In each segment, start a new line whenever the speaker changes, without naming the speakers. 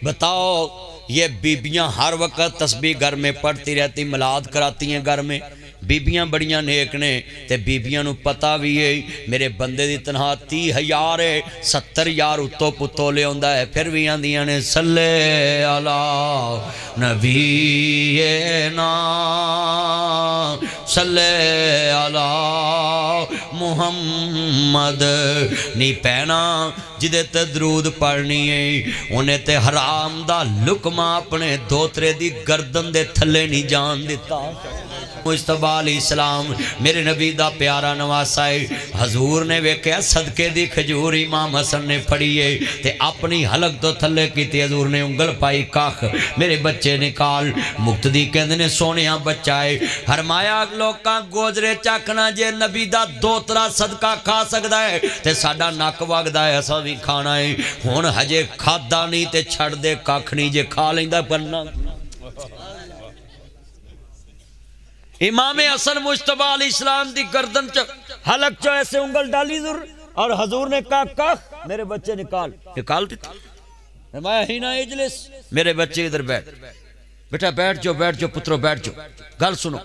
بتاؤ یہ بیبیاں ہر وقت تسبیح گھر میں پڑھتی رہتی میلاد کراتی ہیں گھر میں بیبیاں بڑیاں نیک نے تے بیبیاں نو پتہ بھی ہے میرے بندے دی تنہا 30,000 ہے 70,000 اتو پتو لے ہوندا ہے پھر بھی آندیاں نے صلی علی نبینا صلی علی محمد نی پہنا جدے تے درود پڑھنی ہے انہیں تے حرام دا لکمہ اپنے دوترے دی گردن دے تھلے نہیں جان دیتا مجتبیٰ علیہ السلام میرے نبی دا پیارا نواسا ہے حضور نے ویکھیا صدقے دی کھجور امام حسن نے پھڑیے تے اپنی حلق تو تھلے کی تے حضور نے انگل پائی کاخ میرے بچے نکال مقتدی کہندے نے سونیاں بچہ ہے فرمایا لوکاں گوجرے چاکنا جے نبی دا دوترا صدقہ کھا سکدا ہے تے ساڈا نک وگدا ہے اساں وی کھانا ہے ہن ہجے کھادا نہیں تے چھڑ دے ککھ نہیں جے کھا لیندا پرنا امام حسن مجتبیٰ علیہ السلام دی گردن حلق چو ایسے انگل ڈالی ضرور اور حضور نے کہا کخ میرے بچے نکال دیتا فرمایا ہی نہ اجلس میرے بچے ادھر بیٹھ بیٹا بیٹھ جو پترو بیٹھ جو گل سنو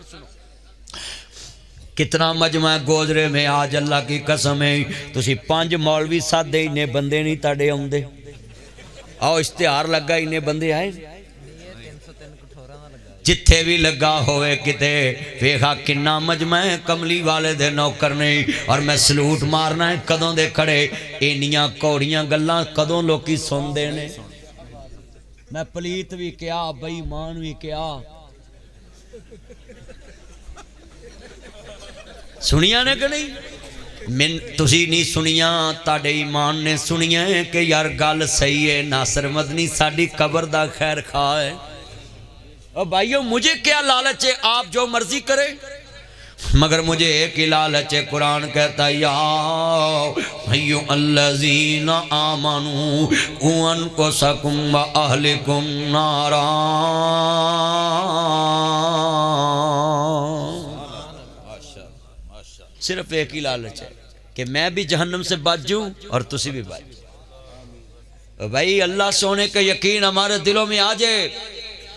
کتنا مجمع گوجرے میں آج اللہ کی قسم ہے تسی 5 مولوی سادے انہیں بندے نہیں تاڑے ہوں دے آؤ اشتہار لگا انہیں بندے آئے جتھے بھی لگا ہوئے کتے ویخا کنہ مجمع کملی والے دے نوکر نے اور میں سلوٹ مارنا ہے کدوں دے کھڑے اینیاں کوڑیاں گلاں کدوں لوکی سن دینے میں پلیت بھی کیا بھائی مان بھی کیا سنیا نے کہ نہیں تسی نہیں سنیا تاڑے ایمان نے سنیا ہے کہ یار گال صحیح ہے ناصر مدنی ساڑی قبر دا خیر خواہ ہے اور بھائیو مجھے کیا لالچ ہے آپ جو مرضی کرے مگر مجھے ایک ہی لالچ ہے قرآن کہتا ہے یا ایو الذین آمنوا قوا انفسکم و اہلکم نارا صرف ایک ہی لالچ ہے کہ میں بھی جہنم سے بچ جوں اور تسی بھی بچ جوں بھائی اللہ سونے کا یقین ہمارے دلوں میں آ جائے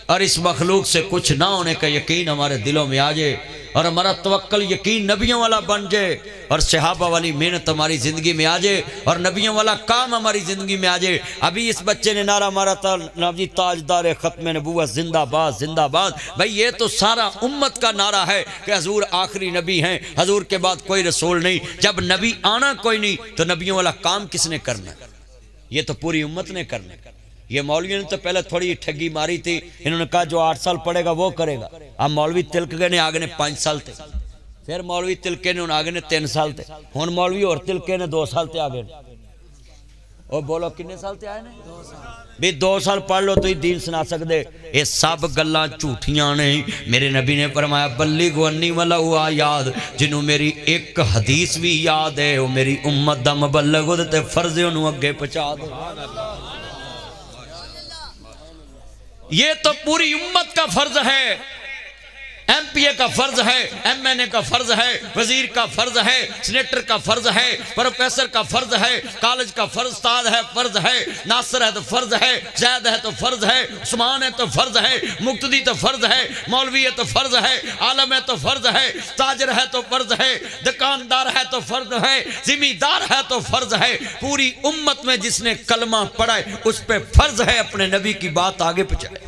اور اس مخلوق سے کچھ نہ ہونے کا یقین ہمارے دلوں میں آ جائے اور ہمارا توکل یقین نبیوں والا بن جائے اور صحابہ والی محنت ہماری زندگی میں آ جائے اور نبیوں والا کام ہماری زندگی میں آ جائے ابھی اس بچے نے نعرہ مارا تھا نبی تاجدار ختم نبوت زندہ باد زندہ باد بھائی یہ تو سارا امت کا نعرہ ہے کہ حضور آخری نبی ہیں حضور کے بعد کوئی رسول نہیں جب نبی آنا کوئی نہیں تو نبیوں والا کام کس نے کرنا یہ تو پوری امت نے کرنا یہ مولویوں نے تو پہلے تھوڑی ٹھگی ماری تھی انہوں نے کہا جو 8 سال پڑھے گا وہ کرے گا اب مولوی تلک گئے نے آگے نے 5 سال تھے پھر مولوی تلکے نے آگے نے 3 سال تھے ہون مولوی اور تلکے نے 2 سال تھے آگے اور بولو کنے سال تھے آئے نے 2 سال بھی 2 سال پڑھ لو تو ہی دین سنا سکتے یہ سب گلاں جھوٹیاں نہیں میرے نبی نے فرمایا بلغ انی ولو یاد جنہوں میری ایک حدیث بھی یاد ہے وہ میری امت دا مبلغ ہو تے فرض انہوں اگے پہنچا دو یہ تو پوری امت کا فرض ہے ایم پی اے کا فرض ہے ایم این اے کا فرض ہے وزیر کا فرض ہے سینیٹر کا فرض ہے پروفیسر کا فرض ہے کالج کا فرض استاد ہے فرض ہے ناصر ہے تو فرض ہے زید ہے تو فرض ہے عثمان ہے تو فرض ہے مقتدی تو فرض ہے مولوی ہے تو فرض ہے عالم ہے تو فرض ہے تاجر ہے تو فرض ہے دکاندار ہے تو فرض ہے زمیندار ہے تو فرض ہے پوری امت میں جس نے کلمہ پڑھا ہے اس پہ فرض ہے اپنے نبی کی بات آگے پہنچائے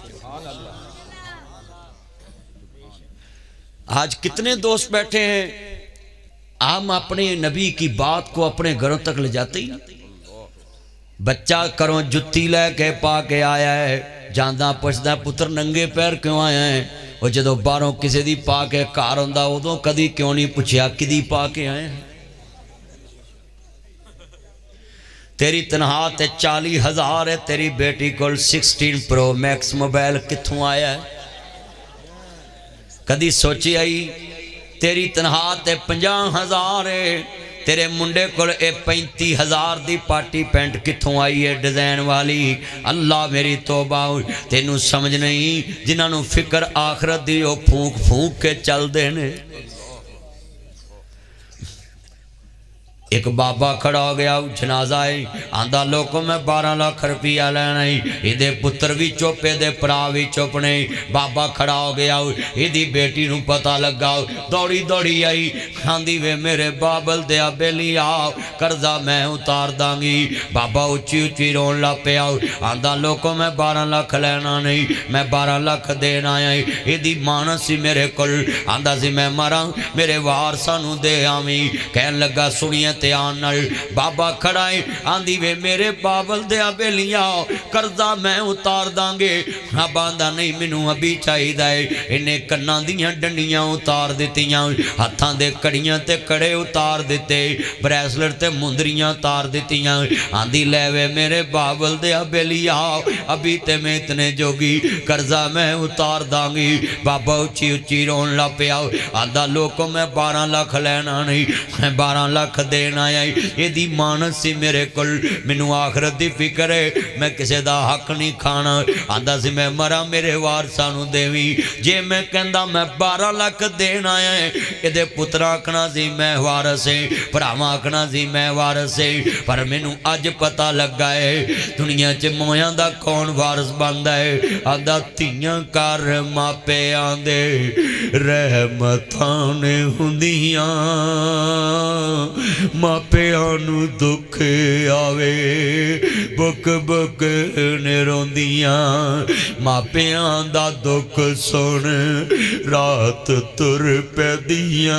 آج کتنے دوست بیٹھے ہیں ہم اپنے نبی کی بات کو اپنے گھروں تک لے جاتے ہی بچہ کروں جتی لے کے پا کے آیا ہے جاندہ پوچھتا پتر ننگے پیر کیوں آیا ہے وہ جدو باروں کسی دی پا کے کار ہوندا ادوں کدی کیوں نہیں پوچھیا کدی پا کے آئے ہیں تیری تنہا تے 40,000 ہے تیری بیٹی کو 16 پرو میکس موبائل کتھوں آیا ہے کدی سوچی آئی تیری تنہا تے 50,000 ہے تیرے منڈے کو 35,000 دی پارٹی پینٹ کتھوں آئی ہے ڈیزائن والی اللہ میری توبہ تینوں سمجھ نہیں جنہوں فکر آخرت دی وہ پھونک پھونک کے چل دینے ایک بابا کھڑا ہو گیا جنازہ ہے آندہ لوگوں میں 12 لاکھ روپیہ لینا ہے یہ پتر بھی چپ یہ پرا بھی چپ نہیں بابا کھڑا ہو گیا یہ بیٹی نو پتہ لگا دوڑی دوڑی آئی کھاندی وے میرے بابل دیا بیلی آؤ قرضہ میں اتار دانگی بابا اچھی اچھی رون لا پہ آؤ آندہ لوگوں میں 12 لاکھ لینا نہیں میں 12 لاکھ دینا آئی یہ مانا سی میرے کل آندہ سی میں مرا میرے وارسانو دے آمی کہن لگا سنیے تیانل بابا کھڑائیں آندھی وے میرے بابل دیا بے لیا قرضہ میں اتار دانگے اب آندھا نہیں منو ابھی چاہی دائے انہیں کناں دیاں ڈنڈیاں اتار دیتیاں ہتھاں دے کڑیاں تے کڑے اتار دیتے بریسلر تے مندریاں اتار دیتیاں آندھی لے وے میرے بابل دیا بے لیا ابھی تے میں اتنے جوگی قرضہ میں اتار دانگی بابا اچھی اچھی رون لا پہ آؤ آندھا لوگوں میں 12 لاکھ لینا نہیں میں 12 لاکھ دینا آئی یہ دی مانت سی میرے کل منو آخرت دی فکر ہے میں کسے دا حق نہیں کھانا آندھا سی میں مرا میرے وارسانو دیوی جے میں کہندہ میں 12 لاکھ دینا آئے یہ دے پتر آکھنا سی میں وارسے پراما آکھنا سی میں وارسے پر منو آج پتہ لگا ہے دنیا چے مویاں دا کون وارس باندھا ہے آندھا تیاں کار ماں پہ آندے رحمتانے ہندیاں ماں پہ آنو دکھ آوے بک بک نے روندیاں ماں پہ آندہ دکھ سن رات تر پہ دیاں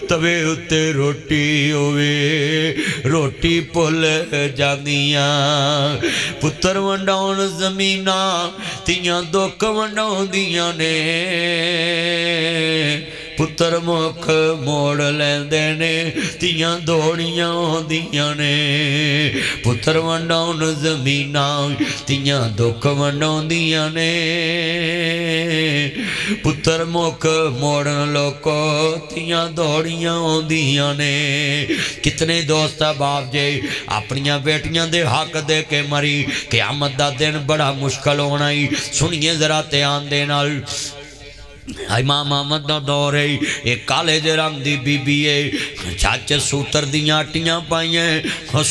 توے اتے روٹی ہوئے روٹی پل جاندیاں پتر ونڈاؤن زمینہ تیاں دکھ ونڈاؤن دیاں نے پتر مکھ موڑ لین دینے تیاں دوڑیاں دیاں نے پتر ونڈاؤن زمینہ تیاں دکھ ونڈاؤن دیاں نے پتر مکھ موڑن لوکو تیاں دوڑیاں دیاں نے کتنے دوست باپ جے اپنیاں بیٹیاں دے حق دے کے مری قیامت دا دن بڑا مشکل ہونا ہی سنیے ذرا تیان دینال امام محمد دا دور ہے ایک کالج رنگ دی بی بی ہے چاچے سوتر دیاں آٹیاں پائیں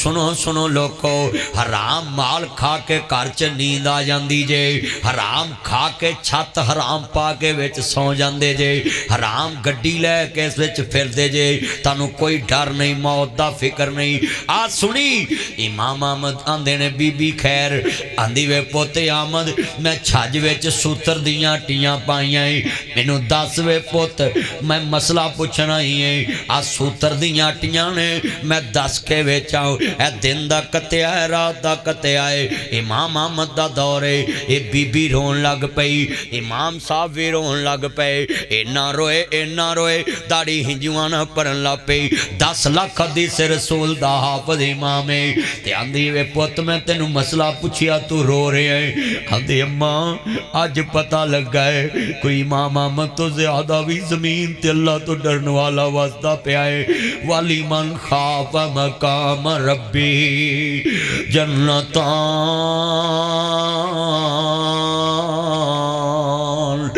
سنو سنو لوکو حرام مال کھا کے کارچ نیند آ جاندی جے حرام کھا کے چھت حرام پا کے ویچ سو جاندے جے حرام گڈی لے کے اس ویچ پھر دے جے تانو کوئی ڈر نہیں موت دا فکر نہیں آج سنی امام محمد آندے نے بی بی خیر آندی وے پوتے آمد میں چھاج ویچ سوتر دیاں آٹیاں پائیں مینو 10 وے پوت میں مسئلہ پوچھنا ہی ہے آج سوتر دیاں آٹیاں نے میں 10 کے ویچاؤں اے دن دا کتے آئے رات دا کتے آئے امام محمد دا دور ہے اے بی بی رون لگ پئی امام صاحب بھی رون لگ پئی اے نہ روئے داڑی ہنجوانا پرن لگ پئی 10 لاکھ حدیث رسول دا حافظ امام ہے تے آندھی وے پوت میں تینو مسئلہ پوچھیا تو رو رہے ہیں آندھی اماں آج پتہ لگ گئے کوئی امام محمد تو زیادہ بھی زمین تے اللہ تو ڈرن والا واسطہ پہ آئے والی من خاف مقام ربی جنتان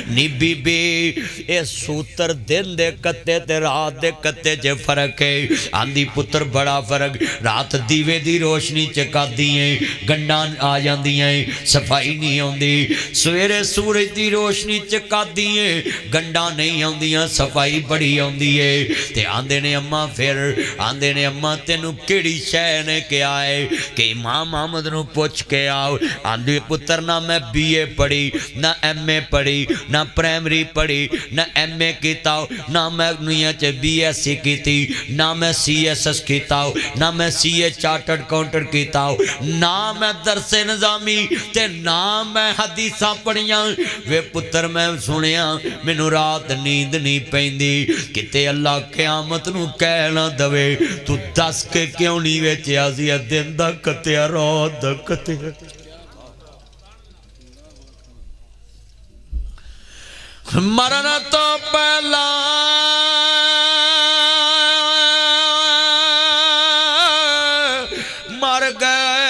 نی بی بی اے سوتر دن دے کتے تے رات دے کتے چے فرق ہے آندھی پتر بڑا فرق رات دیوے دی روشنی چکا دیئے گنڈان آ جان دیئے صفائی نہیں ہوں دی سویرے سورج دی روشنی چکا دیئے گنڈان نہیں ہوں دیئے صفائی بڑی ہوں دیئے تے آندے نے اممہ پھر آندے نے اممہ تینو کیڑی شے نے کیا ہے کہ امام محمد نو پوچھ کے آؤ آندھی پتر نہ میں بی اے پڑھی نہ ایم اے پڑھی نہ پرائمری پڑھی نہ ایم اے کیتا ہو نہ میں دنیا چے بی ایس سی کی تھی نہ میں سی ایس ایس کیتا ہو نہ میں سی اے چارٹرڈ کاؤنٹر کیتا ہو نہ میں درس نظامی تے نہ میں حدیثہ پڑھیاں وے پتر میں سنیاں مینو رات نیند نہیں پیندی کتے اللہ قیامت نو کہنا دوے تو 10 کے کیوں نہیں ویچے آزی دن دا کتے رات دا کتے مرنا تو پہلا مر گئے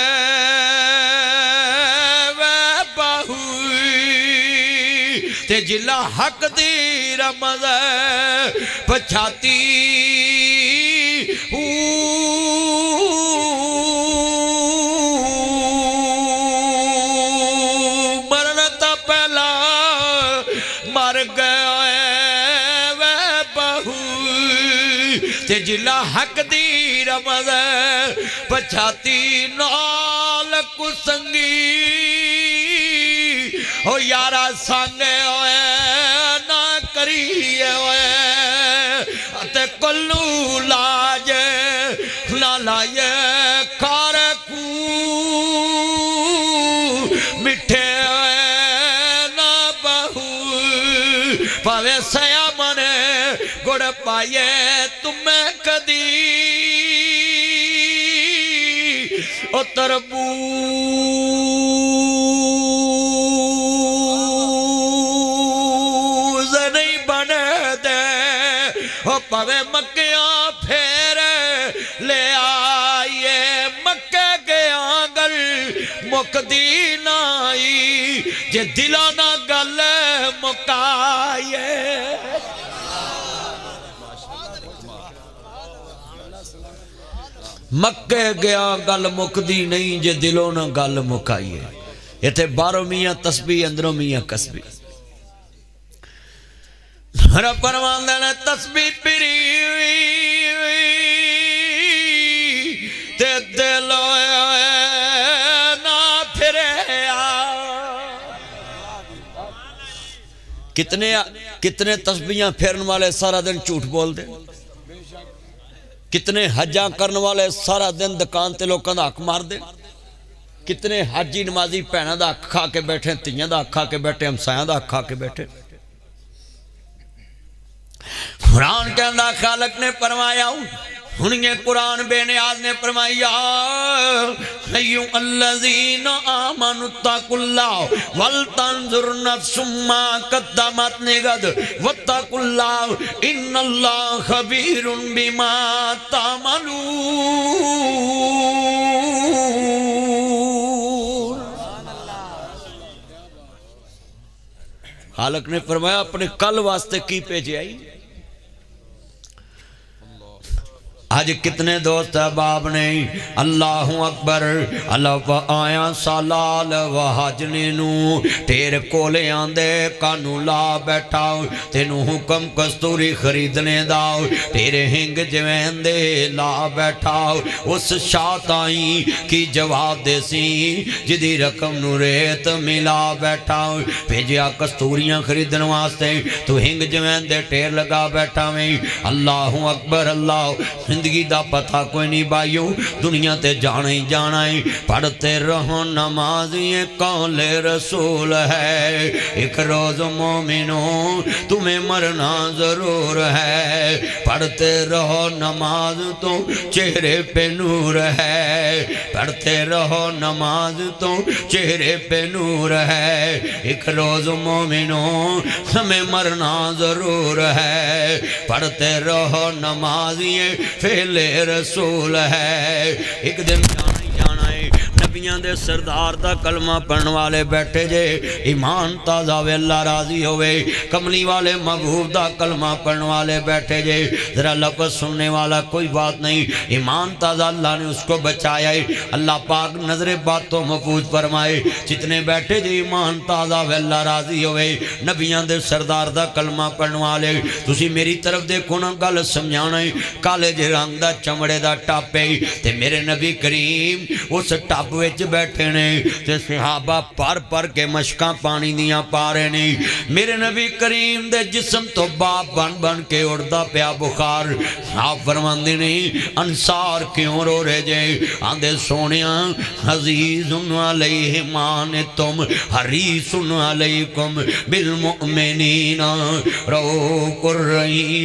وے باہوئی تے جلا حق دی رمض پچھاتی مرن تا پہلا مر گیا وے بہو تے جلا حق دی رمض پچھاتی نال کو سنگی او یارا سانگے ہوئے نہ کریے ہوئے تے کلو لاجے نہ لائے کارکو مٹھے ہوئے نہ بہو پاوے سیا منے گڑ پائے تمہیں کدی او تربوز نہیں بنے دے او پاوے مکیاں پھیر لے آئیے مکہ گیا گل مکدی نائی جے دلانا گل مکائیے مکہ گیا گل مکدی نہیں جے دلوں نہ گل مکائیے یہ تھے باروں میاں تسبیح اندروں میاں کسبی رب پروان دینے تسبیح پری تے دلوں نہ پھرے کتنے تسبیحاں پھرن والے سارا دن جھوٹ بول دے کتنے حجاں کرنے والے سارا دن دکان تے لوکاں دا حق مار دے کتنے حجی نمازی پہنا دا حق کھا کے بیٹھے تیاں دا حق کھا کے بیٹھے ہمسایاں دا حق کھا کے بیٹھے قرآن کے اندر خالق نے فرمایا انہیں قرآن بے نیاز نے فرمایا ایو الذین آمنوا اتقوا اللہ ولتنظر نفس ما قدمت لغد واتقوا اللہ ان اللہ خبیر بما تعملون خالق نے فرمایا اپنے کل واسطے کی پیجے آئی آج کتنے دوست احباب نے اللہ اکبر اللہ آیا سالال و حاجنے نو تیرے کولے آندے کانو لا بیٹھاؤ تینو حکم کستوری خریدنے داؤ تیرے ہنگ جوین دے لا بیٹھاؤ اس شاطائیں کی جواب دے سی جدی رقم نو ریت ملا بیٹھاؤ بھیجیا کستوریاں خریدن واسطے تو ہنگ جوین دے ٹیر لگا بیٹھا میں اللہ اکبر اللہ زندگی دا پتہ کوئی نہیں بائیو دنیا تے جانا ہی جانا ہی پڑھتے رہو نماز یہ قول رسول ہے ایک روز مومنوں تمہیں مرنا ضرور ہے پڑھتے رہو نماز تو چہرے پہ نور ہے پڑھتے رہو نماز تو چہرے پہ نور ہے ایک روز مومنوں ہمیں مرنا ضرور ہے پڑھتے رہو نماز یہ فعل رسول ہے ایک دن جانا ہے نبیاں دے سردار دا کلمہ پڑھن والے بیٹھے جے ایمان تازہ وے اللہ راضی ہوئے کملی والے محبوب دا کلمہ پڑھن والے بیٹھے جے ذرا لفظ سننے والا کوئی بات نہیں ایمان تازہ اللہ نے اس کو بچایا ہے اللہ پاک نظر باتوں محفوظ فرمائے جتنے بیٹھے جے ایمان تازہ وے اللہ راضی ہوئے نبیاں دے سردار دا کلمہ پڑھن والے تسی میری طرف دیکھو نا گل سمجھانا ہے کالے جے رنگ دا چمڑے دا ٹاپے تے میرے نبی کریم اس ٹاپ وچ بیٹھے نے تے صحابہ پر کے مشکاں پانی دیاں پارے نے میرے نبی کریم دے جسم تو باپ بن کے اڑدا پیا بخار آپ فرماندے نہیں انصار کیوں رو رہے جے آندے سونیاں عزیز علیہ مان تم حریص علیکم بالمؤمنین رؤوف الرحیم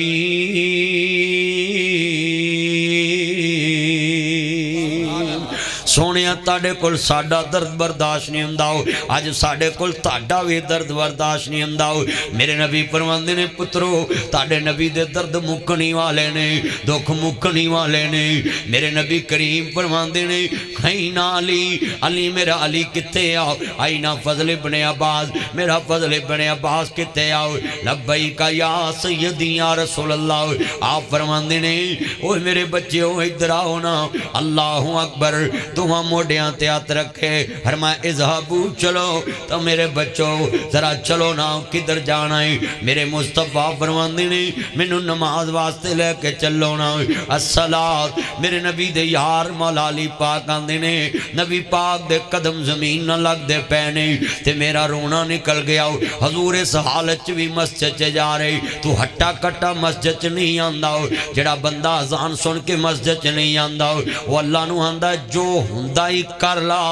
سونے سونے تاڑے کل ساڑا درد برداشت نہیں ہنداؤ آج ساڑے کل تاڑا بھی درد برداشت نہیں ہنداؤ میرے نبی فرماندے نے پترو تاڑے نبی دے درد مکنی والے نے دکھ مکنی والے نے میرے نبی کریم فرماندے نے خینا علی علی میرا علی کتے آؤ آئینا فضل ابن عباس میرا فضل ابن عباس کتے آؤ لبیکا یا سیدی یا رسول اللہ آپ فرماندے نے اوہ میرے بچے ہو ادھر آؤ نا اللہ اکبر تمہاں موڑیاں تیات رکھے فرمائے اذہبو چلو تو میرے بچوں ذرا چلو نا کدھر جانا ہے میرے مصطفیٰ فرماندے نے منو نماز واسطے لے کے چلو نا الصلاۃ میرے نبی دے یار مولا علی پاک آندے نے نبی پاک دے قدم زمین نہ لگ دے پینے تے میرا رونا نکل گیا حضور اس حالت بھی مسجد چے جا رہے تو ہٹا کٹا مسجد چے نہیں آندہ جڑا بندہ اذان سن کے مسجد چے نہیں آندہ وہ اللہ نو آندہ جو ہندہ ہی کر لا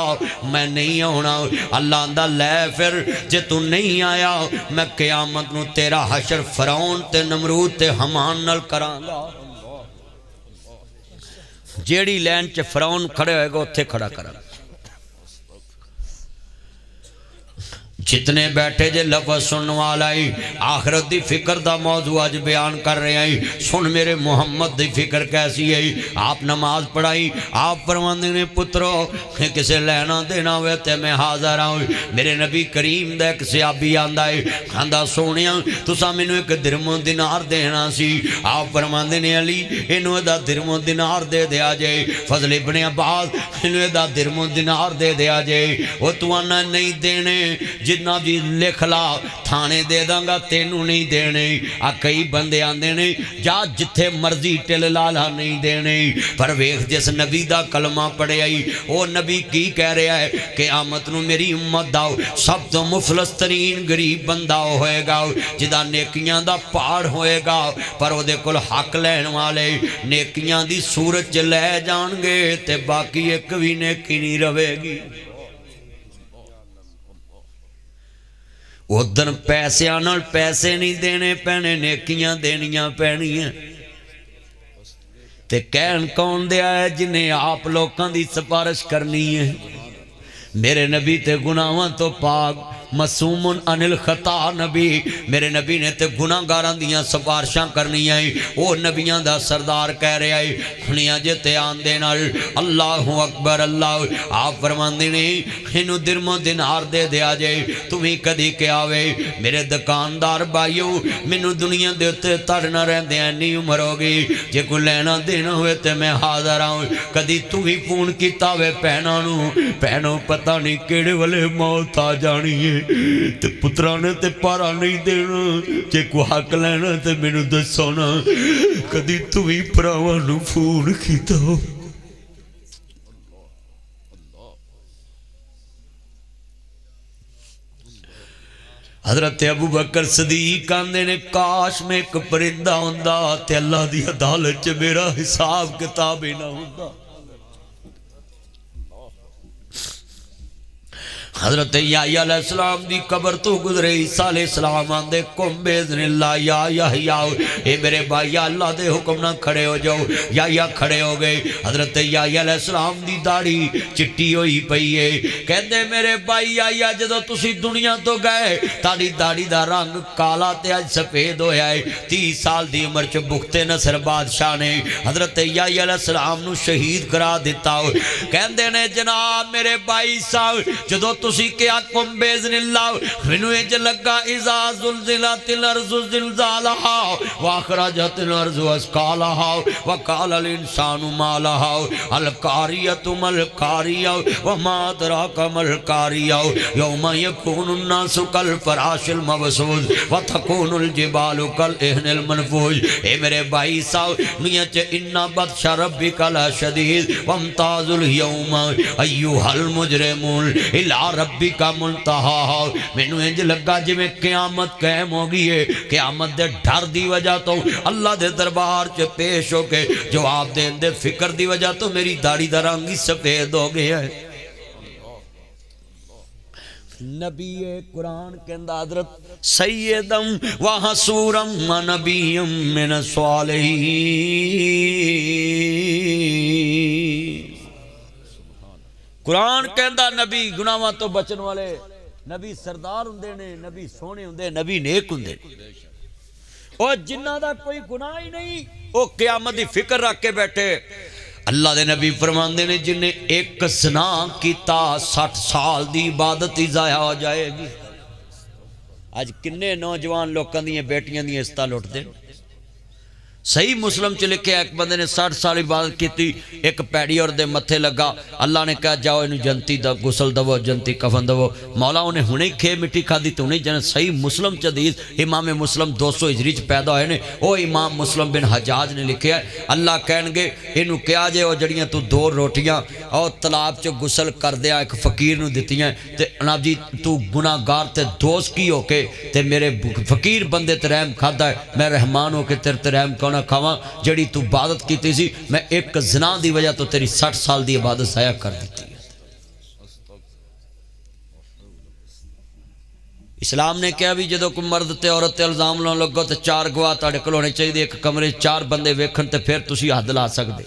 میں نہیں ہونا اللہ آندہ لے پھر جے تو نہیں آیا میں قیامت نو تیرا حشر فرعون تے نمرود تے حمان نل کران گا جیڑی لین چے فرعون کھڑے ہوئے گا اتھے کھڑا کرا جتنے بیٹھے جے لفظ سننے والا ہی آخرت دی فکر دا موضوع آج بیان کر رہے ہیں سن میرے محمد دی فکر کیسی ہے آپ نماز پڑھائی آپ فرماندے نے پترو کسے لینا دینا ہوئے تے میں حاضر آؤں میرے نبی کریم دے کسے آبی آندہ ہے آندہ سونیا تو سامنو ایک درم و دینار دینا سی آپ فرماندے نے علی انہوں دا درم و دینار دے دیا جائے فضل ابن عباس انہوں دا درم و دینار دے دیا جائے وہ تو آنا نہیں دینے جتنا جی لکھ لا تھانے دے دانگا تینوں نہیں دینے کئی بندے آندے نہیں جا جتھے مرضی ٹل لالا نہیں دینے پر ویخ جس نبی دا کلمہ پڑے آئی وہ نبی کی کہہ رہا ہے کہ آمد نو میری امت داؤ سب تو مفلس ترین غریب بندہ ہوئے گا جدا نیکیاں دا پاڑ ہوئے گا پر وہ دے کل حق لین والے نیکیاں دی صورت لے جان گے تے باقی ایک بھی نیکی نہیں روے گی ادھر پیسے آنا پیسے نہیں دینے پینے نیکیاں دینیاں پینی ہیں تے کہن کون دیا ہے جنہیں آپ لوگاں دی سپارش کرنی ہے میرے نبی تے گناہاں تو پاک معصوم عن الخطا نبی میرے نبی نے تے گناہ گاران دیاں سپارشاں کرنی آئی وہ نبیاں دا سردار کہہ رہے آئی خنیاں جتے آن دینا اللہ اکبر اللہ آپ فرمان دینے انہوں درم و دینار دے دیا جائے تمہیں کدی کیا ہوئے میرے دکاندار بھائیو منو دنیا دیتے تڑنا رہ دیا نہیں عمر ہوگی جے کو لینا دینا ہوئے تے میں حاضر آؤں کدی تمہیں فون کیتا ہوئے پہنو پتہ نہیں کیڑے والے موت آ جانی ہے تے پترانے تے پارا نہیں دینا جے کو حق لینا تے میں دسونا کدی تمہیں پراوانو فون کیتا ہو حضرت ابو بکر صدیق آندے نے کاش میں ایک پرندہ ہوندہ تے اللہ دی عدالت چے میرا حساب کتاب ہی نہ ہوندہ حضرت یحییٰ علیہ السلام دی قبر تو گزرے عیسیٰ علیہ السلام آندے کم بیذن اللہ یا یحییٰ اے میرے بھائی اللہ دے حکم نہ کھڑے ہو جاؤ یحییٰ کھڑے ہو گئے حضرت یحییٰ علیہ السلام دی داڑھی چٹی ہوئی پئی ہے کہندے میرے بھائی یحییٰ جدو تسی دنیا تو گئے تاڑی داڑھی دا رنگ کالا تے اج سفید ہویا ہے 30 سال دی عمر چ بختے نصر بادشاہ نے حضرت یحییٰ علیہ السلام نو شہید کرا دیتا ہو کہندے نے جناب میرے بھائی صاحب جدو تسی کیا کم بیذن اللہ منو اج لگا اذا زلزلت الارض زلزالہا واخرجت الارض اسقالہا وقال الانسان ما لہا القاریۃ ملقاریۃ وما ادراک ملقاریۃ یوم یکون الناس کالفراش المبثوث وتکون الجبال کالعہن المنفوش اے میرے بھائی صاحب دنیا چ ان بطش ربک لشدید وامتاز اليوم ایھا المجرمون ربی کا منتہا مینو انج لگا جی میں قیامت قائم ہو گئی ہے قیامت دے ڈر دی وجہ تو اللہ دے دربار چ پیش ہو کے جواب دین دے فکر دی وجہ تو میری داڑھی دا رنگ ہی سفید ہو گیا ہے نبی قرآن کے اندر حضرت سیدم و حسورم و نبیم من الصالحین قرآن کہندا نبی گناہاں تو بچن والے نبی سردار ہوندے نے نبی سونے ہوندے نبی نیک ہوندے اور جنہ دا کوئی گناہ ہی نہیں وہ قیامت دی فکر رکھ کے بیٹھے اللہ دے نبی فرماندے نے جن نے ایک زنا کیتا 60 سال دی عبادت ہی ضائع ہو جائے گی آج کنے نوجوان لوکاں دیاں بیٹیاں دیاں عزتاں لٹ دے صحیح مسلم چ لکھے ایک بندے نے 60 سال عبادت کی تھی ایک پیڑی اور دے متھے لگا اللہ نے کہا جاؤ انہوں جنتی دا غسل دو جنتی کفن دو مولا انہیں ہنے کھے مٹی کھا دی تو انہیں جنت صحیح مسلم چ حدیث امام مسلم 200 ہجری چ پیدا ہوئے نے او امام مسلم بن حجاج نے لکھیا ہے اللہ کہن گے انہوں کیا جے او جڑیاں تو 2 روٹیاں او تلاب چ غسل کر دیا ایک فقیر نو دتیاں تے جناب جی تو گناہگار تے دوست کی ہو کے تے میرے فقیر بندے تے رحم کھادا ہے میں رحمان ہو کے تیرے رحم نہ کھاواں جڑی تو عبادت کیتی سی میں ایک زنا دی وجہ تو تیری 60 سال دی عبادت ضائع کر دیتی ہے اسلام نے کہا بھی جدو کوئی مرد تے عورت تے الزام لاؤن لگو تے 4 گواہ تہاڈے کول ہونے چاہیے ایک کمرے 4 بندے ویکھن تے پھر تسی حد لا سکدے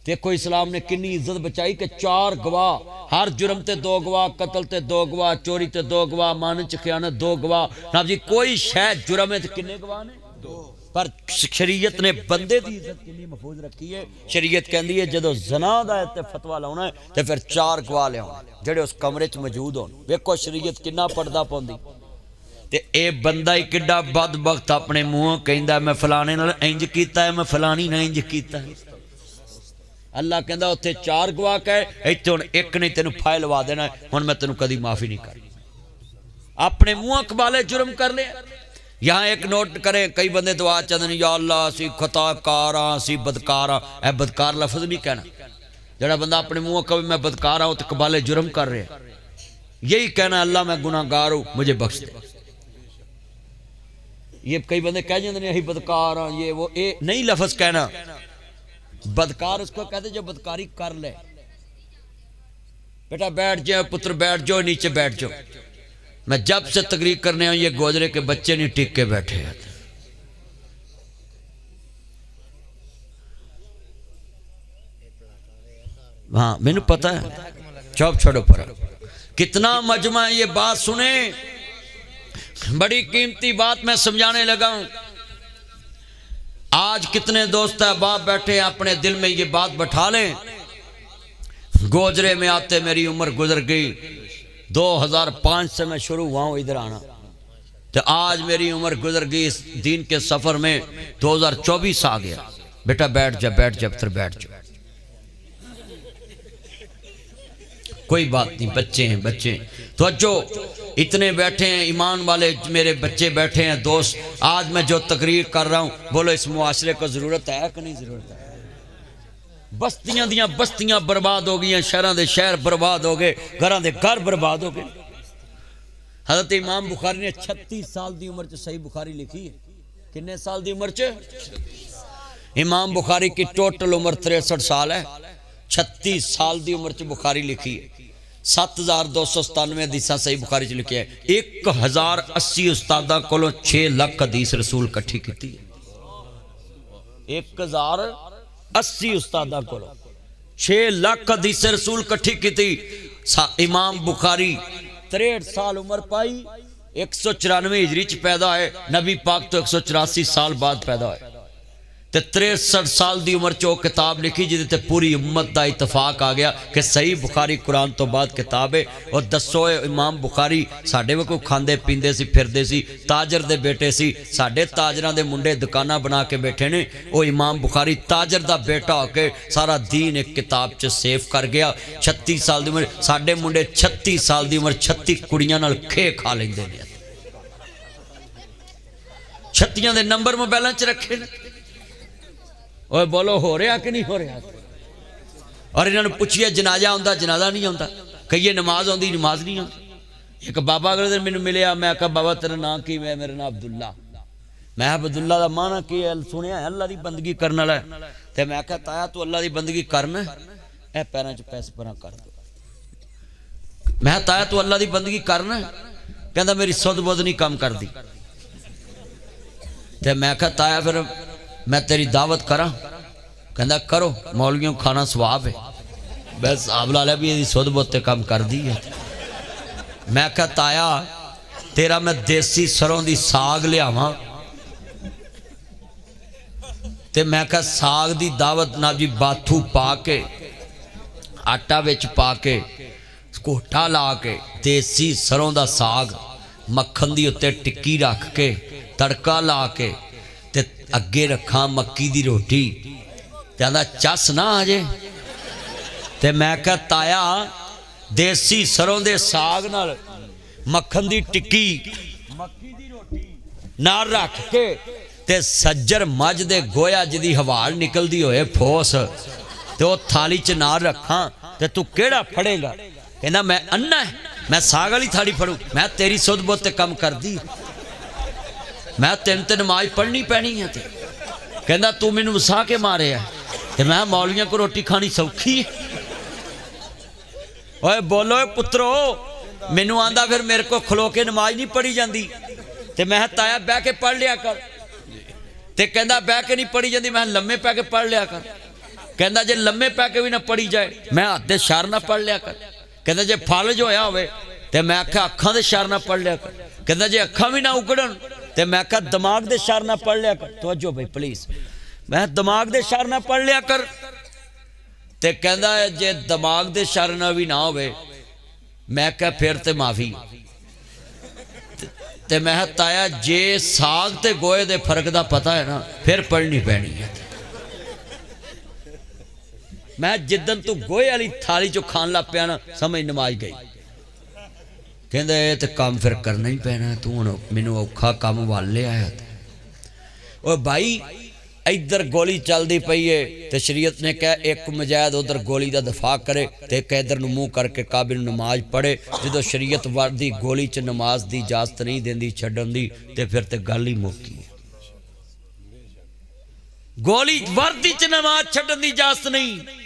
دیکھو اسلام نے کنی عزت بچائی کہ 4 گواہ ہر جرم تے 2 گواہ قتل تے 2 گواہ چوری تے 2 گواہ مانن چ خیانت 2 گواہ ناب جی کوئی شے جرم ہے تے کنے گواہ نے 2 پر شریعت نے بندے دی عزت کے لیے محفوظ رکھی ہے شریعت کہندی ہے جدو زنا دا تے فتوی لاؤنا ہے تے پھر 4 گواہ لے آؤنا جڑے اس کمرے چ موجود ہون ویکھو شریعت کنا پردہ پوندی تے اے بندہ ہی کڈا بدبخت اپنے منہوں کہندا میں فلانے نال انج کیتا ہے میں فلانی نال انج کیتا ہے اللہ کہندا اوتھے 4 گواہ کہے ایتھے ہن ایک نہیں تینوں پھائے لوا دینا ہے ہن میں تینوں کدی معافی نہیں کرنی اپنے منہ اقبالے جرم کر لے یہاں ایک نوٹ کریں کئی بندے دعا چاہتے ہیں یا اللہ سی خطا کاراں سی بدکاراں اے بدکار لفظ نہیں کہنا جڑا بندہ اپنے منہ کبھی میں بدکار ہوں تو قبالِ جرم کر رہے ہیں یہی کہنا اللہ میں گناہگار ہوں مجھے بخش دے یہ کئی بندے کہہ جاندے ہیں یہی بدکار ہاں یہ وہ اے نہیں لفظ کہنا بدکار اس کو کہتے جو بدکاری کر لے بیٹا بیٹھ جائے پتر بیٹھ جاؤ نیچے بیٹھ جاؤ میں جب سے تقریر کرنے ہوں یہ گوجرے کے بچے نہیں ٹک کے بیٹھے ہیں ہاں میں نے پتا ہے چوپ چھوڑو پر کتنا مجمع ہے یہ بات سنیں بڑی قیمتی بات میں سمجھانے لگا ہوں آج کتنے دوست احباب بیٹھے ہیں اپنے دل میں یہ بات بٹھا لیں گوجرے میں آتے میری عمر گزر گئی 2005 سے میں شروع ہوا ہوں ادھر آنا تو آج میری عمر گزر گئی اس دین کے سفر میں 2024 آ گیا بیٹا بیٹھ جا پھر بیٹھ جا کوئی بات نہیں بچے ہیں توجہ اتنے بیٹھے ہیں ایمان والے میرے بچے بیٹھے ہیں دوست آج میں جو تقریر کر رہا ہوں بولو اس معاشرے کو ضرورت ہے کہ نہیں ضرورت ہے بستیاں دیاں بستیاں برباد ہو گئی ہیں شہران دے شہر برباد ہو گئے گھران دے گھر برباد ہو گئے حضرت امام بخاری نے 36 سال دی عمر چ صحیح بخاری لکھی ہے کتنے سال دی عمر چ امام بخاری کی ٹوٹل عمر 63 سال ہے 36 سال دی عمر چ بخاری لکھی ہے 7297 حدیثاں صحیح بخاری چ لکھی ہے 1080 استاداں کولوں 6 لاکھ حدیث رسول کٹھی کیتی ہے 1080 استاداں کولوں 6 لاکھ حدیث رسول کٹھی کیتی امام بخاری 63 سال عمر پائی 194 ہجری چ پیدا ہے نبی پاک تو 184 سال بعد پیدا ہے تے 63 سال دی عمر چو کتاب لکھی جدے تے پوری امت دا اتفاق آ گیا کہ صحیح بخاری قرآن تو بعد کتاب ہے اور دسو امام بخاری ساڑھے وہ کوئی کھاندے پیندے سی پھردے سی تاجر دے بیٹے سی ساڑھے تاجران دے منڈے دکانہ بنا کے بیٹھے نے وہ امام بخاری تاجر دا بیٹا ہو کے سارا دین ایک کتاب چ سیف کر گیا 36 سال دی عمر ساڑھے منڈے 36 سال دی عمر 36 کڑیاں نال کھے کھا لیں دے 36 دے نمبر موبائلوں چ رکھے اوہ بولو ہو رہا کہ نہیں ہو رہا اور انہوں نے پوچھئے جنازہ ہوندہ جنازہ نہیں ہوندہ کہیے نماز ہوندی نماز نہیں ہوندی ایک بابا اگر دن میں نے ملیا میں کہا بابا تیرا نام کی میں میرا نام عبداللہ میں عبداللہ دا معنی کی سنیا ہے اللہ دی بندگی کرنا لائے تو میں کہا تایا تو اللہ دی بندگی کرنا اے پیران چو پیسے پران کر دو میں تایا تو اللہ دی بندگی کرنا کہندہ میری سود بود نہیں کام کر دی تو میں کہا تایا پھر میں تیری دعوت کرا کہندہ کرو مولویوں کھانا سواب ہے میں صاحب لالے بھی یہ سود بوتے کام کر دی ہے میں کہتا آیا تیرا میں دیسی سروں دی ساگ لیا ماں تے میں کہا ساگ دی دعوت نا جی باتھو پا کے آٹا ویچ پا کے کوٹا لا کے دیسی سروں دا ساگ مکھن دی ہوتے ٹکی رکھ کے تڑکا لا کے تے اگے رکھا مکی دی روٹی تے آندھا چس نہ آجے تے میں کہا تایا دیسی سروں دے ساگ نال مکھن دی ٹکی مکی دی روٹی نہ رکھ کے تے سجر مجھ دے گویا جدی ہوال نکل دی ہوئے پھوس تے وہ تھالی چ نہ رکھاں تے تو کیڑا پھڑے گا کہنا میں انہ ہے میں ساگ والی تھالی پھڑوں میں تیری سود بوتے کم کر دی میں تین نماز پڑھنی پینی ہے تے کہنا تو میں نے وسا کے مارے ہے کہ میں مولیاں کو روٹی کھانی سوکھی ہے اوہ بولو پترو میں نے آندھا پھر میرے کو کھلو کے نماز نہیں پڑھی جاندی تے میں تایا بے کے پڑھ لیا کر تے کہنا بے کے نہیں پڑھی جاندی میں لمے پہ کے پڑھ لیا کر کہنا جے لمے پہ کے بھی نہ پڑھی جائے میں ہاتھ دے شار نہ پڑھ لیا کر کہنا جے فالج ہویا ہوئے تے میں آکھا اکھاں دے شار نہ پڑھ لیا کر کہنا جے اکھاں بھی نہ اکڑن تے میں آکھا دماغ دے شار نہ پڑھ لیا کر توجہ بھئی پلیز میں دماغ دے شار نہ پڑھ لیا کر تے کہنا جے دماغ دے شار نہ بھی نہ ہوئے میں کہا پھر تے معافی تے میں تایا جے ساگ تے گوئے دے فرق دا پتا ہے نا پھر پڑھنی پہنی ہے میں جدن تو گوئے علی تھالی جو کھان لا پیانا سمجھ نماز گئی کہندے اے تے کام پھر کرنا ہی پینا تو منو اوکھا کام والے آیا تھا اور بھائی ادھر گولی چل دی پئیے تے شریعت نے کہا ایک مجاہد ادھر گولی دا دفاع کرے تے کہ ادھر نمو کر کے قابل نماز پڑھے جدو شریعت وردی گولی چ نماز دی اجازت نہیں دیندی چھڈن دی تے پھر تے گل ہی موکی گولی وردی چ نماز چھڈن دی اجازت نہیں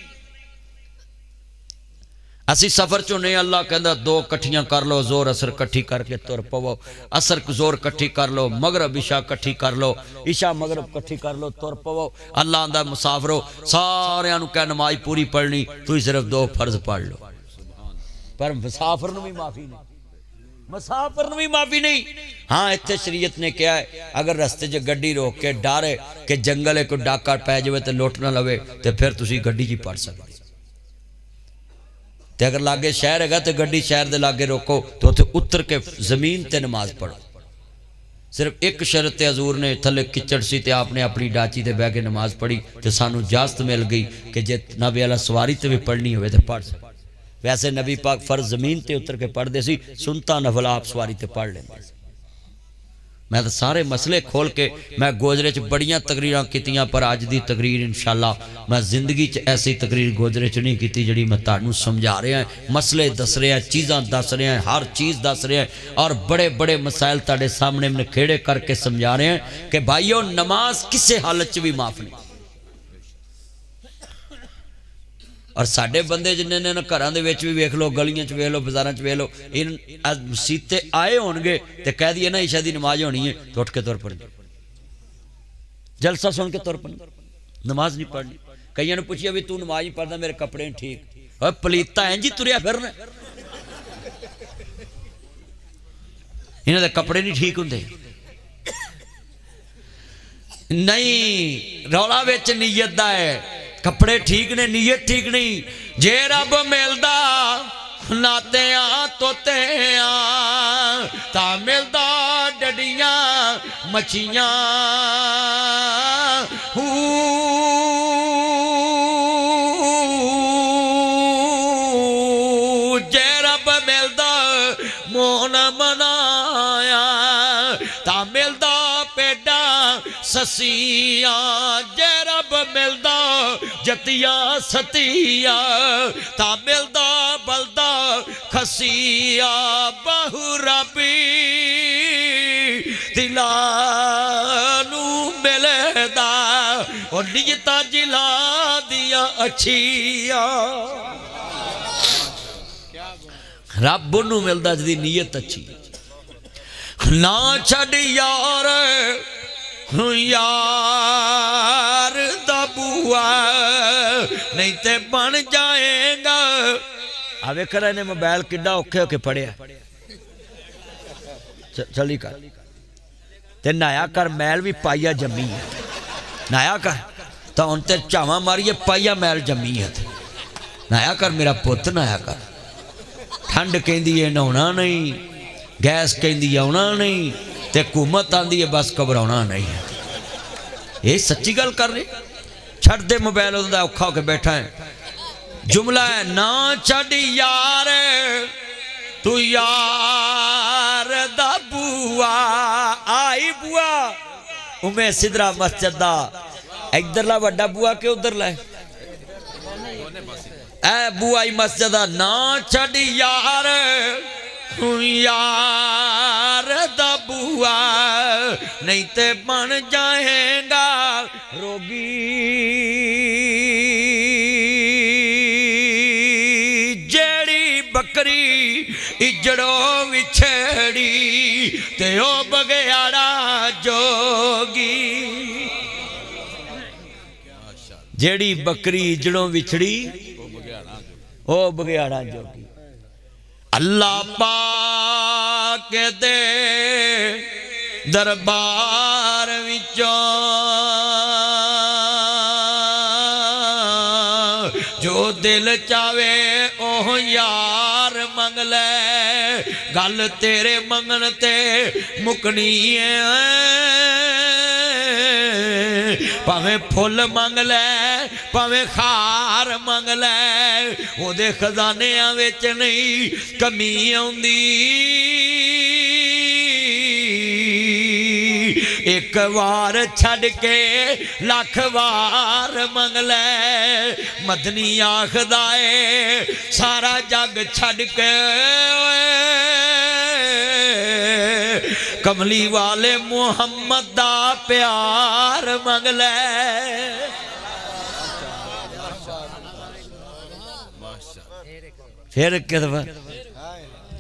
اسی سفر چونے اللہ کہندہ دو کٹھیاں کر لو زور اثر کٹھی کر کے تور پو اثر زور کٹھی کر لو مغرب عشاء کٹھی کر لو عشاء مغرب کٹھی کر لو تور پو اللہ اندہ مسافرو سارے انہوں کہ نماز پوری پڑھنی تو ہی صرف دو فرض پڑھ لو پر مسافر نو بھی معافی نہیں مسافر نو بھی معافی نہیں ہاں اتھے شریعت نے کیا ہے اگر رستے جو گڈی روک کے ڈارے کہ جنگلے کو ڈاکار پہ جوے تے لوٹنا لوے تے پھر تسی گڈی جی پڑھ سکتے تے اگر لاگے شہر ہے گا تے گڈی شہر دے لاگے روکو تو تے اتر کے زمین تے نماز پڑھو صرف ایک شرط حضور نے تھلے کچڑ سی تے آپ نے اپنی ڈاچی تے بے کے نماز پڑھی تے سانو اجازت مل گئی کہ جے نبی علیہ سواری تے بھی پڑھنی ہوئے تے پڑھ سکتے ویسے نبی پاک فرض زمین تے اتر کے پڑھ دے سی سنتا نفل آپ سواری تے پڑھ لیں میں تو سارے مسئلے کھول کے میں گوجرے چ بڑیاں تقریراں کیتیاں پر آج دی تقریر انشاءاللہ میں زندگی چ ایسی تقریر گوجرے چ نہیں کیتی جڑی میں تانوں سمجھا رہے ہیں مسئلے دس رہے ہیں چیزاں دس رہے ہیں ہر چیز دس رہے ہیں اور بڑے بڑے مسائل تاڑے سامنے میں کھیڑے کر کے سمجھا رہے ہیں کہ بھائیو نماز کسے حالت چ بھی معاف نہیں اور ساڑھے بندے جنہیں نے گھران دے ویچ بھی ویکھ لو گلیاں چ ویکھ لو بازاراں چ ویکھ لو ان مسیتے آئے ہونگے تے کہہ دیے نا عشاء دی نماز ہونی ہے تو اٹھ کے طور پڑھ جلسہ سن کے طور پڑھ نماز نہیں پڑھنی کئیوں نے پوچھیا بھی تو نماز نہیں پڑھنا میرے کپڑے ٹھیک اور پلیتا ہیں جی تریا پھرنا انہاں دے کپڑے نہیں ٹھیک ہوندے نہیں رولا وچ نیت دا ہے کپڑے ٹھیک نے نیت ٹھیک نہیں جے رب ملدا ناتیاں توتیاں تا ملدا ڈڈیاں مچھیاں جے رب ملدا مون منایا تا ملدا پیڈا سسیاں جے رب ملدا جتیا ستیا تا ملدا بلدا خسیا بہو ربی دلانو ملدا اور نیتا جلا دیا اچھیا رب نو ملدا جدی نیت اچھی نا چھڑ یار یار دا بوا نہیں تے بن جائے گا آوے کرا انہیں موبائل کڈا اوکھے ہو کے پڑھیا چلی کر تے نایا کر میل بھی پائیا جمی ہے نایا کر تا ان تے چاواں ماریے پائیا میل جمی ہے نایا کر میرا پوت نایا کر ٹھنڈ کہیں دیئے نونا نہیں گیس کہیں دیئے اونا نہیں تے حکومت آن دیئے بس کبرونا نہیں ہے یہ سچی گل کر رہے چھڑ دے موبائل ہوتا ہے اکھا ہو کے بیٹھا ہے جملہ ہے نا چھڑ یار تو یار دا بوا آئی بوا امیں صدرہ مسجد دا ادھر لا وڈا بوا کے ادھر لائے اے بوائی مسجد دا نا چھڑ یار تو یار دا بوا نہیں تے بن جائیں گا روگی جیڑی بکری اجڑوں وچھڑی تے او بگیاڑا جوگی جیڑی بکری اجڑوں وچھڑی او بگیاڑا جوگی اللہ پاک دے دربار وچوں جو دل چاہے اوہ یار منگ لے گل تیرے منگن تے مکنی ہے پاویں پھول منگ لے پاویں خار منگ لے وہ دے خزانے وچ نہیں کمی آوندی ایک وار چھڑ کے لاکھ وار منگ لے مدنی آخدائے سارا جگ چھڑ کے کملی والے محمد دا پیار منگ لے پھر کدھا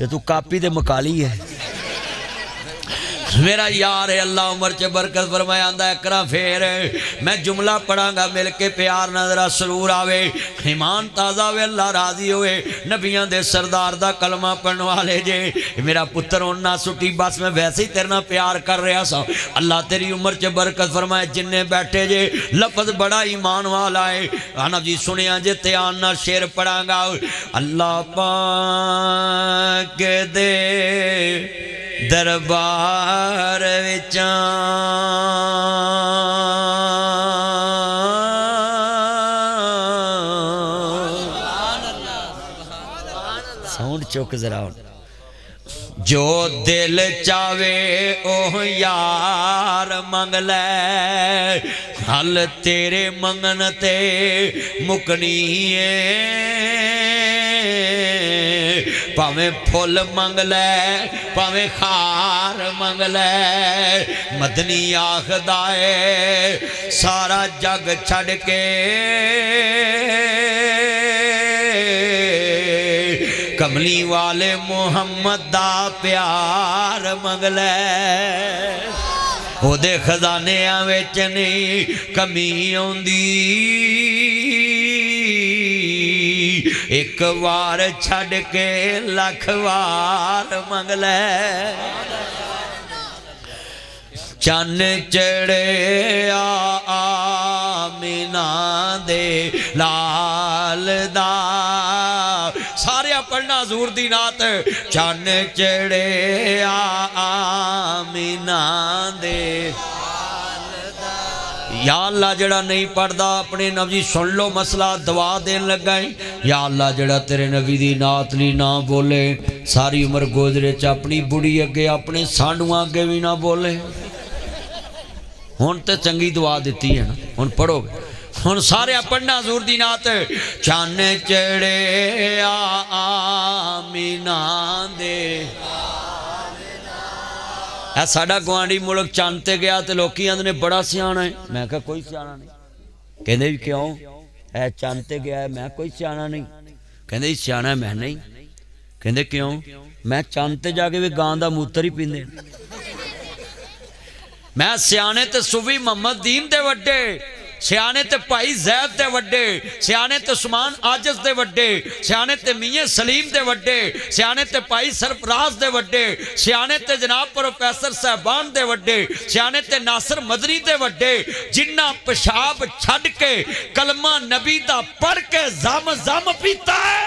تو کاپی دے مکالی ہے میرا یار ہے اللہ عمر چے برکت فرمائے آندہ اکرا پھر میں جملہ پڑھاں گا مل کے پیار نظرہ سرور آوے ایمان تازہ ہوئے اللہ راضی ہوئے نبیان دے سردار دا کلمہ پڑھنے والے جے میرا پتر انہا سٹی بس میں ویسے ہی تیرنا پیار کر رہا سا اللہ تیری عمر چے برکت فرمائے جننے بیٹھے جے لفظ بڑا ایمان والا ہے آنا جی سنیا جے تیانہ شیر پڑھاں گا اللہ پاک دے دربار وچاں ساؤنڈ چوک ذرا جو دل چاہے اوہ یار منگ لے حل تیرے منگن تے مکنی ہے پاویں پھول منگ لے پاویں خار منگ لے مدنی آخدائے سارا جگ چھڑ کے کملی والے محمد دا پیار منگ لے او دے خزانے وچ نہیں کمی ہوندی ایک وار چھڑ کے لاکھ وار منگ لے چن چڑے آمینہ دے لال دا سارے پڑھنا حضور دی نعت چن چڑے آمینہ دے یا اللہ جڑا نہیں پڑھدا اپنے نبی سن لو مسئلہ دعا دین لگائیں یا اللہ جڑا تیرے نبی دی نعت لی نہ بولے ساری عمر گزرے چا اپنی بڑی اگے اپنے سانڈوان اگے بھی نہ بولے ہون تے چنگی دعا دیتی ہے نا ہون پڑھو گے ہون سارے پڑھنا حضور دی نعت چان چڑے آمینہ دے اے ساڑا گوانڈی ملک چانتے گیا تے لوکی اندنے بڑا سیانا ہے میں کہا کوئی سیانا نہیں کہنے بھی کیوں اے چانتے گیا ہے میں کوئی سیانا نہیں کہنے بھی سیانا ہے میں نہیں کہنے کیوں میں چانتے جا کے بھی گاندہ موتر ہی پیندے میں سیانے تے صوفی محمد دین دے وڈے سیانے تے بھائی زید دے وڈے، سیانے تے عثمان عاجز دے وڈے، سیانے تے میاں سلیم دے وڈے، سیانے تے بھائی سرفراز دے وڈے، سیانے تے جناب پروفیسر صاحبان دے وڈے، سیانے تے ناصر مدنی دے وڈے، جنہ پیشاب چھڈ کے کلمہ نبی دا پڑھ کے زم زم پیتا ہے۔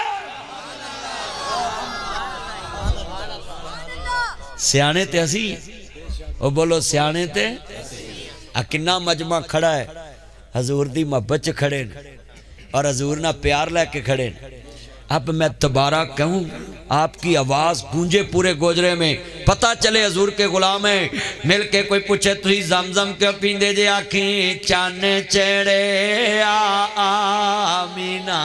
سیانے تے اسی او بولو سیانے تے اکنہ مجمع کھڑا ہے، حضور دی محبت چ کھڑے اور حضور نہ پیار لے کے کھڑے۔ اب میں دوبارہ کہوں، آپ کی آواز گونجے پورے گوجرے میں، پتہ چلے حضور کے غلام ہیں۔ مل کے کوئی پوچھے تُسی زمزم کیوں پیندے جے آکھیں چان چڑھے آمینہ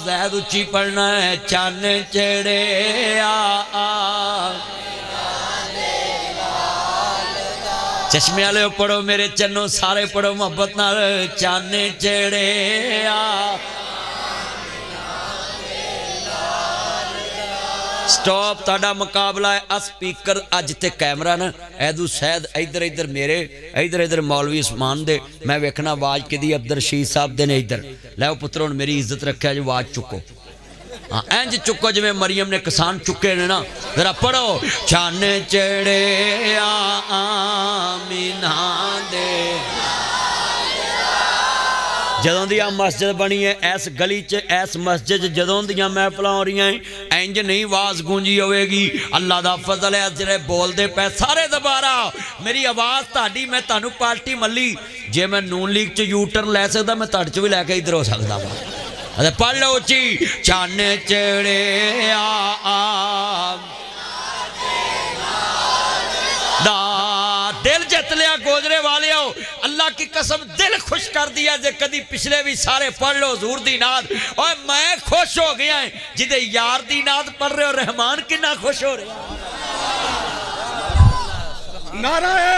زید اچھی پڑھنا ہے، چان چڑھے چشمے والے پڑھو میرے چنوں سارے پڑھو محبت نال، چان چڑھے سٹاپ تاڑا مقابلہ ہے۔ اسپیکر اج تے کیمرہ نا ایدو سید ادھر ادھر میرے ادھر مولوی عثمان دے، میں ویکھنا آواز کی دی عبدالرشید صاحب دے نے ادھر لے پتروں میری عزت رکھا جو آواز چکو، اینج چکو جو میں مریم نے کسان چکے نے نا، ذرا پڑھو چان چڑھے آمینہ دے۔ جدوں دیا مسجد بنی ہے ایس گلی چ ایس مسجد جدوں دیا محفلاں ہو رہی ہیں اینج نہیں آواز گونجی ہوئے گی۔ اللہ دا فضل ہے جڑے بول دے پے سارے دوبارہ میری آواز تہاڈی میں تانوں پارٹی ملی، جے میں نون لیگ چ یو ٹرن لے سکدا میں تہاڈے چ وی لے کے ادھر ہو سکدا ہاں۔ پڑھ لو اچھی چان چڑھے دل جت لیا گوجرے والے ہو، اللہ کی قسم دل خوش کر دیا جے کدی پچھلے بھی سارے پڑھ لو حضور دی نعت، اور میں خوش ہو گیا ہیں جدے یار دی نعت پڑھ رہے ہو، رحمان کنا خوش ہو رہے ہیں۔ نعرہ